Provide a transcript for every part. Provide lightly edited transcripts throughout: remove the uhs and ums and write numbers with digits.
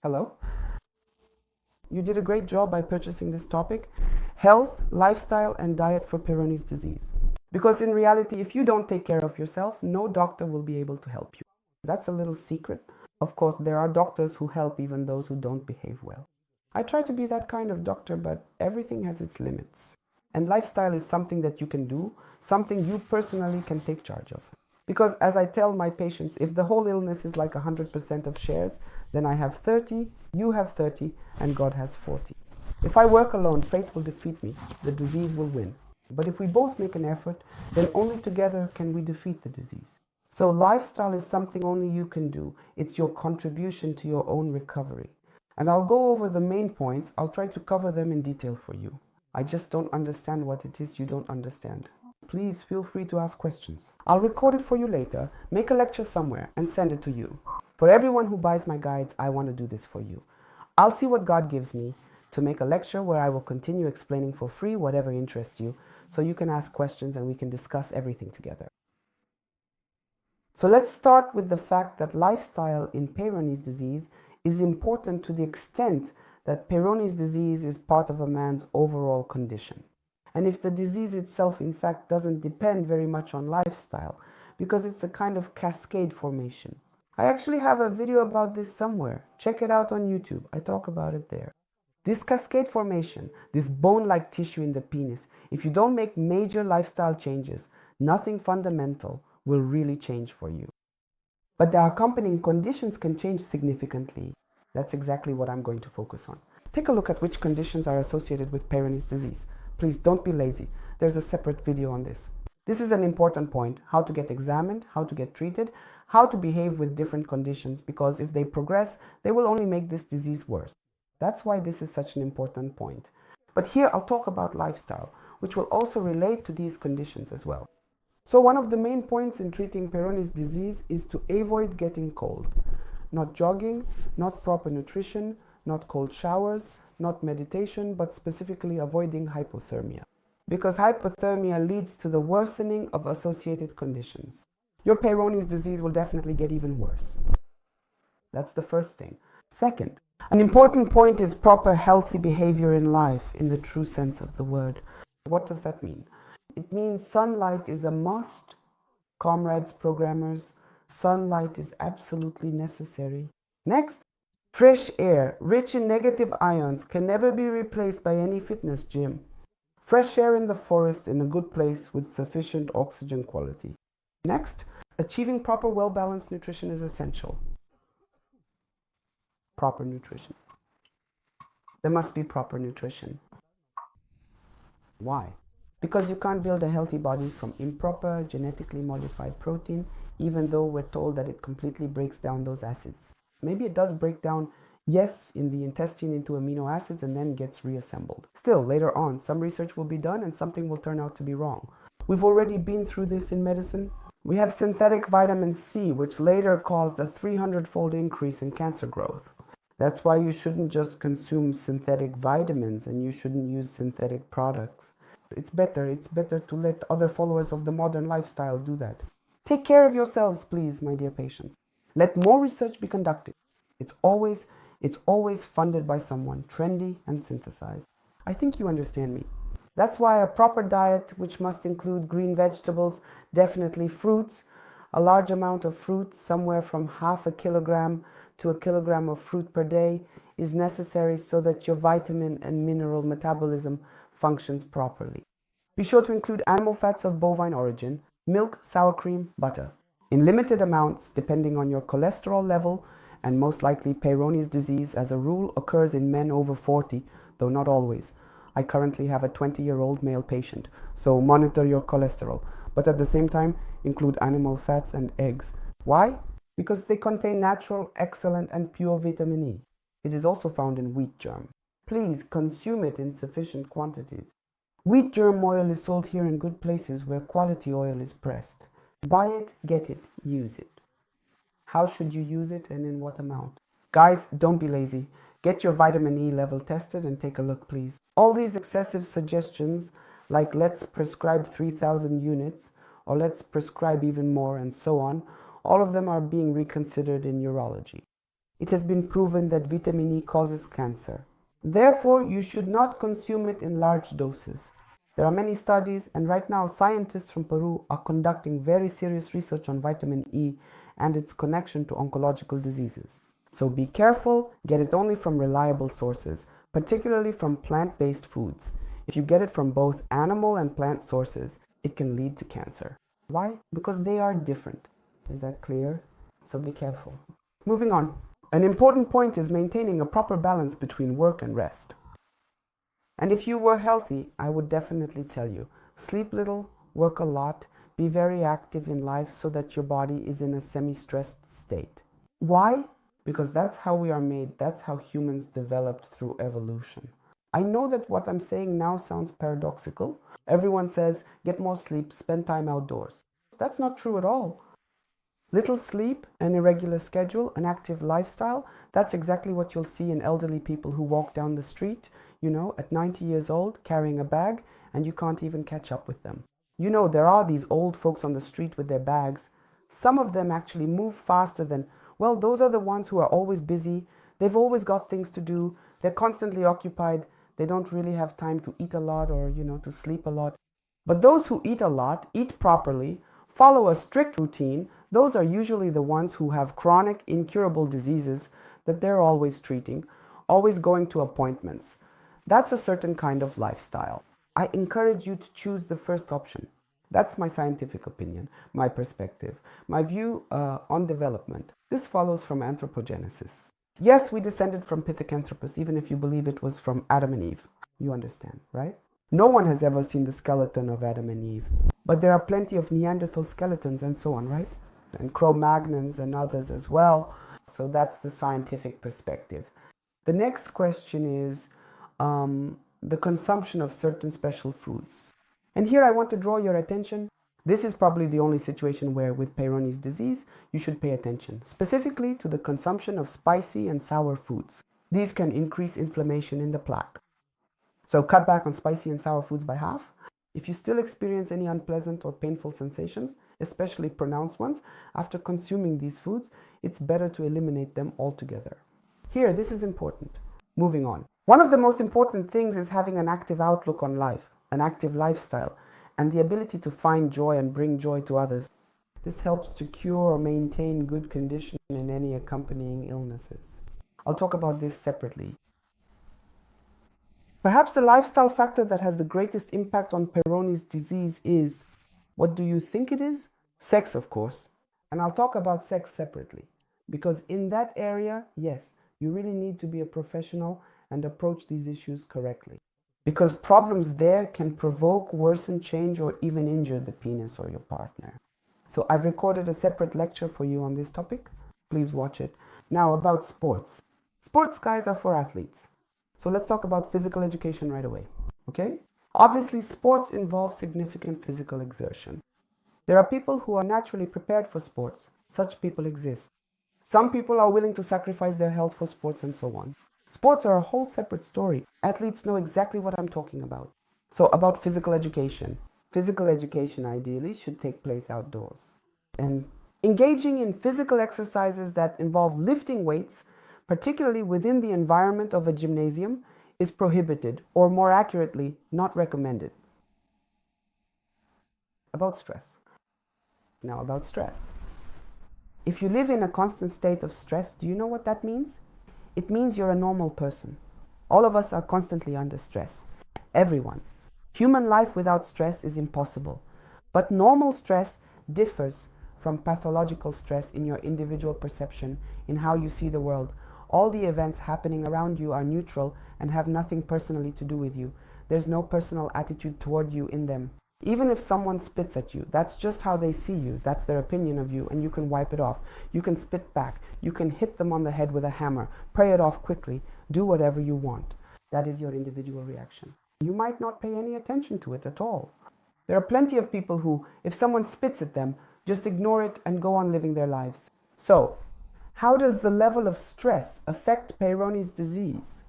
Hello? You did a great job by purchasing this topic, health, lifestyle, and diet for Peyronie's disease. Because in reality, if you don't take care of yourself, no doctor will be able to help you. That's a little secret. Of course, there are doctors who help even those who don't behave well. I try to be that kind of doctor, but everything has its limits. And lifestyle is something that you can do, something you personally can take charge of. Because as I tell my patients, if the whole illness is like 100% of shares, then I have 30, you have 30, and God has 40. If I work alone, fate will defeat me, the disease will win. But if we both make an effort, then only together can we defeat the disease. So lifestyle is something only you can do. It's your contribution to your own recovery. And I'll go over the main points. I'll try to cover them in detail for you. I just don't understand what it is you don't understand. Please feel free to ask questions. I'll record it for you later, make a lecture somewhere, and send it to you. For everyone who buys my guides, I want to do this for you. I'll see what God gives me to make a lecture where I will continue explaining for free whatever interests you, so you can ask questions and we can discuss everything together. So let's start with the fact that lifestyle in Peyronie's disease is important to the extent that Peyronie's disease is part of a man's overall condition. And if the disease itself, in fact, doesn't depend very much on lifestyle, because it's a kind of cascade formation. I actually have a video about this somewhere. Check it out on YouTube. I talk about it there. This cascade formation, this bone-like tissue in the penis, if you don't make major lifestyle changes, nothing fundamental will really change for you. But the accompanying conditions can change significantly. That's exactly what I'm going to focus on. Take a look at which conditions are associated with Peyronie's disease. Please don't be lazy. There's a separate video on this. This is an important point, how to get examined, how to get treated, how to behave with different conditions, because if they progress, they will only make this disease worse. That's why this is such an important point. But here I'll talk about lifestyle, which will also relate to these conditions as well. So one of the main points in treating Peyronie's disease is to avoid getting cold. Not jogging, not proper nutrition, not cold showers, not meditation, but specifically avoiding hypothermia. Because hypothermia leads to the worsening of associated conditions. Your Peyronie's disease will definitely get even worse. That's the first thing. Second, an important point is proper healthy behavior in life in the true sense of the word. What does that mean? It means sunlight is a must. Comrades, programmers, sunlight is absolutely necessary. Next, fresh air, rich in negative ions, can never be replaced by any fitness gym. Fresh air in the forest in a good place with sufficient oxygen quality. Next, achieving proper well-balanced nutrition is essential. Proper nutrition. There must be proper nutrition. Why? Because you can't build a healthy body from improper, genetically modified protein, even though we're told that it completely breaks down those acids. Maybe it does break down, yes, in the intestine into amino acids and then gets reassembled. Still, later on, some research will be done and something will turn out to be wrong. We've already been through this in medicine. We have synthetic vitamin C, which later caused a 300-fold increase in cancer growth. That's why you shouldn't just consume synthetic vitamins and you shouldn't use synthetic products. It's better to let other followers of the modern lifestyle do that. Take care of yourselves, please, my dear patients. Let more research be conducted. It's always funded by someone, trendy and synthesized. I think you understand me. That's why a proper diet, which must include green vegetables, definitely fruits, a large amount of fruit, somewhere from half a kilogram to a kilogram of fruit per day, is necessary so that your vitamin and mineral metabolism functions properly. Be sure to include animal fats of bovine origin, milk, sour cream, butter, in limited amounts depending on your cholesterol level, and most likely Peyronie's disease as a rule occurs in men over 40, though not always. I currently have a 20-year-old male patient, so monitor your cholesterol, but at the same time include animal fats and eggs. Why? Because they contain natural, excellent and pure vitamin E. It is also found in wheat germ. Please consume it in sufficient quantities. Wheat germ oil is sold here in good places where quality oil is pressed. Buy it, get it, use it. How should you use it and in what amount? Guys, don't be lazy. Get your vitamin E level tested and take a look, please. All these excessive suggestions, like let's prescribe 3,000 units, or let's prescribe even more and so on, all of them are being reconsidered in urology. it has been proven that vitamin E causes cancer. Therefore, you should not consume it in large doses. There are many studies, and right now scientists from Peru are conducting very serious research on vitamin E and its connection to oncological diseases. So be careful, get it only from reliable sources, particularly from plant-based foods. If you get it from both animal and plant sources, it can lead to cancer. Why? Because they are different. Is that clear? So be careful. Moving on. An important point is maintaining a proper balance between work and rest. And if you were healthy, I would definitely tell you, sleep little, work a lot, be very active in life so that your body is in a semi-stressed state. Why? Because that's how we are made. That's how humans developed through evolution. I know that what I'm saying now sounds paradoxical. Everyone says, get more sleep, spend time outdoors. That's not true at all. Little sleep, an irregular schedule, an active lifestyle, that's exactly what you'll see in elderly people who walk down the street, at 90 years old, carrying a bag, and you can't even catch up with them. There are these old folks on the street with their bags. Some of them actually move faster than, well, those are the ones who are always busy. They've always got things to do. They're constantly occupied. They don't really have time to eat a lot or, to sleep a lot. But those who eat a lot, eat properly, follow a strict routine, those are usually the ones who have chronic, incurable diseases that they're always treating, always going to appointments. That's a certain kind of lifestyle. I encourage you to choose the first option. That's my scientific opinion, my perspective, my view on development. This follows from anthropogenesis. Yes, we descended from Pithecanthropus, even if you believe it was from Adam and Eve. You understand, right? No one has ever seen the skeleton of Adam and Eve. But there are plenty of Neanderthal skeletons and so on, right? And Cro-Magnons and others as well. So that's the scientific perspective. The next question is the consumption of certain special foods. And here I want to draw your attention. This is probably the only situation where with Peyronie's disease, you should pay attention, specifically to the consumption of spicy and sour foods. These can increase inflammation in the plaque. So cut back on spicy and sour foods by half. If you still experience any unpleasant or painful sensations, especially pronounced ones, after consuming these foods, it's better to eliminate them altogether. Here, this is important. Moving on. One of the most important things is having an active outlook on life, an active lifestyle, and the ability to find joy and bring joy to others. This helps to cure or maintain good condition in any accompanying illnesses. I'll talk about this separately. Perhaps the lifestyle factor that has the greatest impact on Peyronie's disease is, what do you think it is? Sex, of course. And I'll talk about sex separately. Because in that area, yes, you really need to be a professional and approach these issues correctly. Because problems there can provoke, worsen, change, or even injure the penis or your partner. So I've recorded a separate lecture for you on this topic. Please watch it. Now about sports. Sports, guys, are for athletes. So let's talk about physical education right away, okay? Obviously, sports involve significant physical exertion. There are people who are naturally prepared for sports. Such people exist. Some people are willing to sacrifice their health for sports and so on. Sports are a whole separate story. Athletes know exactly what I'm talking about. So about physical education. Physical education ideally should take place outdoors. And engaging in physical exercises that involve lifting weights, particularly within the environment of a gymnasium, is prohibited, or more accurately, not recommended. About stress. Now about stress. If you live in a constant state of stress, do you know what that means? It means you're a normal person. All of us are constantly under stress. Everyone. Human life without stress is impossible. But normal stress differs from pathological stress in your individual perception, in how you see the world. All the events happening around you are neutral and have nothing personally to do with you. There's no personal attitude toward you in them. Even if someone spits at you, that's just how they see you. That's their opinion of you, and you can wipe it off. You can spit back. You can hit them on the head with a hammer. Pray it off quickly. Do whatever you want. That is your individual reaction. You might not pay any attention to it at all. There are plenty of people who, if someone spits at them, just ignore it and go on living their lives. So, how does the level of stress affect Peyronie's disease?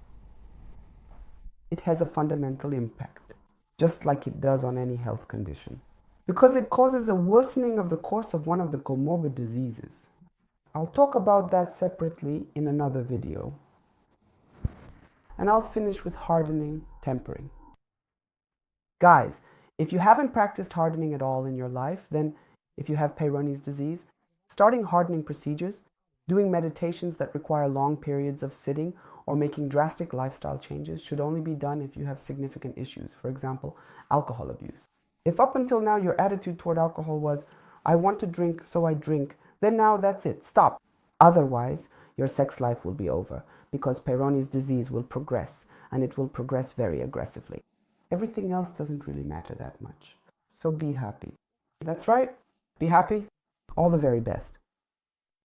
It has a fundamental impact, just like it does on any health condition, because it causes a worsening of the course of one of the comorbid diseases. I'll talk about that separately in another video. And I'll finish with hardening, tempering. Guys, if you haven't practiced hardening at all in your life, then if you have Peyronie's disease, starting hardening procedures, doing meditations that require long periods of sitting, or making drastic lifestyle changes should only be done if you have significant issues, for example, alcohol abuse. If up until now your attitude toward alcohol was, I want to drink, so I drink, then now that's it, stop. Otherwise, your sex life will be over because Peyronie's disease will progress, and it will progress very aggressively. Everything else doesn't really matter that much. So be happy. That's right. Be happy. All the very best.